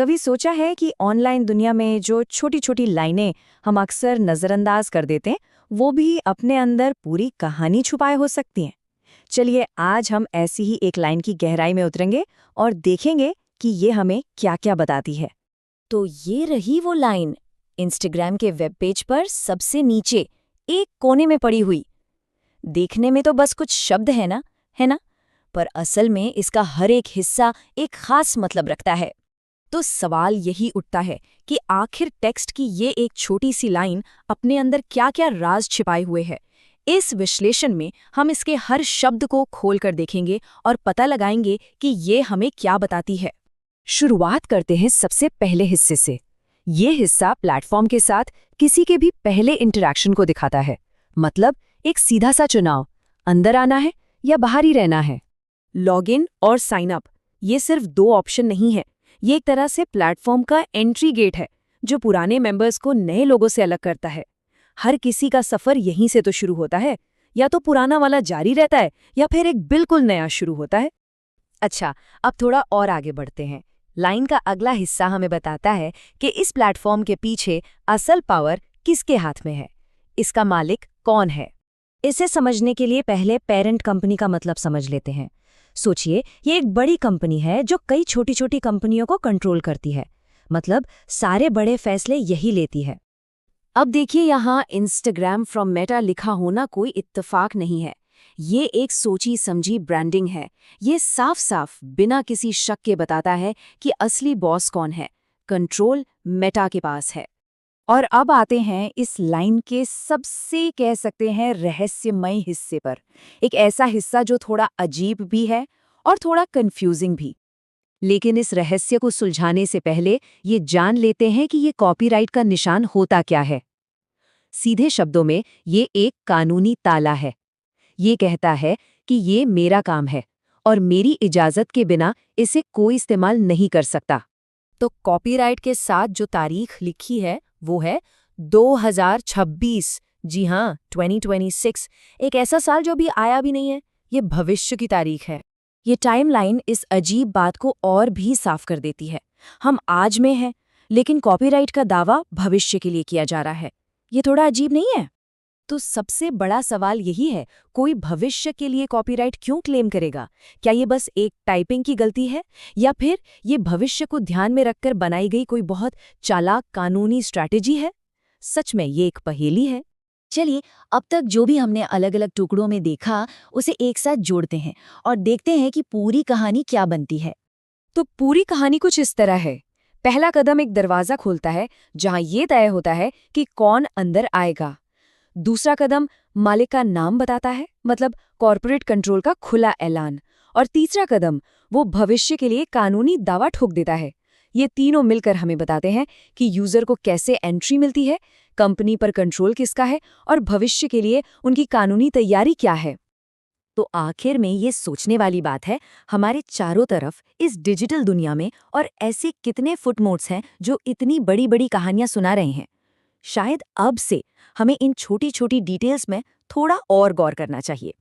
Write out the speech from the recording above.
कभी सोचा है कि ऑनलाइन दुनिया में जो छोटी छोटी लाइनें हम अक्सर नज़रअंदाज कर देते हैं, वो भी अपने अंदर पूरी कहानी छुपाए हो सकती हैं। चलिए आज हम ऐसी ही एक लाइन की गहराई में उतरेंगे और देखेंगे कि ये हमें क्या-क्या बताती है। तो ये रही वो लाइन, इंस्टाग्राम के वेब पेज पर सबसे नीचे एक कोने में पड़ी हुई। देखने में तो बस कुछ शब्द है ना? पर असल में इसका हर एक हिस्सा एक खास मतलब रखता है। तो सवाल यही उठता है कि आखिर टेक्स्ट की ये एक छोटी सी लाइन अपने अंदर क्या-क्या राज छिपाए हुए है। इस विश्लेषण में हम इसके हर शब्द को खोलकर देखेंगे और पता लगाएंगे कि ये हमें क्या बताती है। शुरुआत करते हैं सबसे पहले हिस्से से। ये हिस्सा प्लेटफॉर्म के साथ किसी के भी पहले इंटरैक्शन को दिखाता है। मतलब एक सीधा सा चुनाव, अंदर आना है या बाहर ही रहना है। लॉगिन और साइन अप, ये सिर्फ दो ऑप्शन नहीं है। ये एक तरह से प्लेटफॉर्म का एंट्री गेट है जो पुराने मेंबर्स को नए लोगों से अलग करता है। हर किसी का सफर यहीं से तो शुरू होता है। या तो पुराना वाला जारी रहता है या फिर एक बिल्कुल नया शुरू होता है। अच्छा, अब थोड़ा और आगे बढ़ते हैं। लाइन का अगला हिस्सा हमें बताता है कि इस प्लेटफॉर्म के पीछे असल पावर किसके हाथ में है, इसका मालिक कौन है। इसे समझने के लिए पहले पेरेंट कंपनी का मतलब समझ लेते हैं। सोचिए, ये एक बड़ी कंपनी है जो कई छोटी छोटी कंपनियों को कंट्रोल करती है। मतलब सारे बड़े फैसले यही लेती है। अब देखिए, यहाँ इंस्टाग्राम फ्रॉम मेटा लिखा होना कोई इत्तेफाक नहीं है। ये एक सोची समझी ब्रांडिंग है। ये साफ साफ बिना किसी शक के बताता है कि असली बॉस कौन है। कंट्रोल मेटा के पास है। और अब आते हैं इस लाइन के सबसे कह सकते हैं रहस्यमय हिस्से पर। एक ऐसा हिस्सा जो थोड़ा अजीब भी है और थोड़ा कंफ्यूजिंग भी। लेकिन इस रहस्य को सुलझाने से पहले ये जान लेते हैं कि ये कॉपीराइट का निशान होता क्या है। सीधे शब्दों में ये एक कानूनी ताला है। ये कहता है कि ये मेरा काम है और मेरी इजाजत के बिना इसे कोई इस्तेमाल नहीं कर सकता। तो कॉपीराइट के साथ जो तारीख लिखी है वो है 2026। जी हाँ, 2026। एक ऐसा साल जो भी आया भी नहीं है। ये भविष्य की तारीख है। ये टाइमलाइन इस अजीब बात को और भी साफ कर देती है। हम आज में हैं, लेकिन कॉपीराइट का दावा भविष्य के लिए किया जा रहा है। ये थोड़ा अजीब नहीं है? तो सबसे बड़ा सवाल यही है, कोई भविष्य के लिए कॉपीराइट क्यों क्लेम करेगा? क्या ये बस एक टाइपिंग की गलती है या फिर ये भविष्य को ध्यान में रखकर बनाई गई कोई बहुत चालाक कानूनी स्ट्रैटेजी है? सच में ये एक पहेली है। चलिए, अब तक जो भी हमने अलग अलग टुकड़ों में देखा उसे एक साथ जोड़ते हैं और देखते हैं कि पूरी कहानी क्या बनती है। तो पूरी कहानी कुछ इस तरह है। पहला कदम एक दरवाजा खोलता है जहां ये तय होता है कि कौन अंदर आएगा। दूसरा कदम मालिक का नाम बताता है, मतलब कॉर्पोरेट कंट्रोल का खुला ऐलान। और तीसरा कदम वो भविष्य के लिए कानूनी दावा ठोक देता है। ये तीनों मिलकर हमें बताते हैं कि यूजर को कैसे एंट्री मिलती है, कंपनी पर कंट्रोल किसका है और भविष्य के लिए उनकी कानूनी तैयारी क्या है। तो आखिर में ये सोचने वाली बात है, हमारे चारों तरफ इस डिजिटल दुनिया में और ऐसे कितने फुटनोट्स हैं जो इतनी बड़ी बड़ी कहानियां सुना रहे हैं। शायद अब से हमें इन छोटी छोटी डिटेल्स में थोड़ा और गौर करना चाहिए।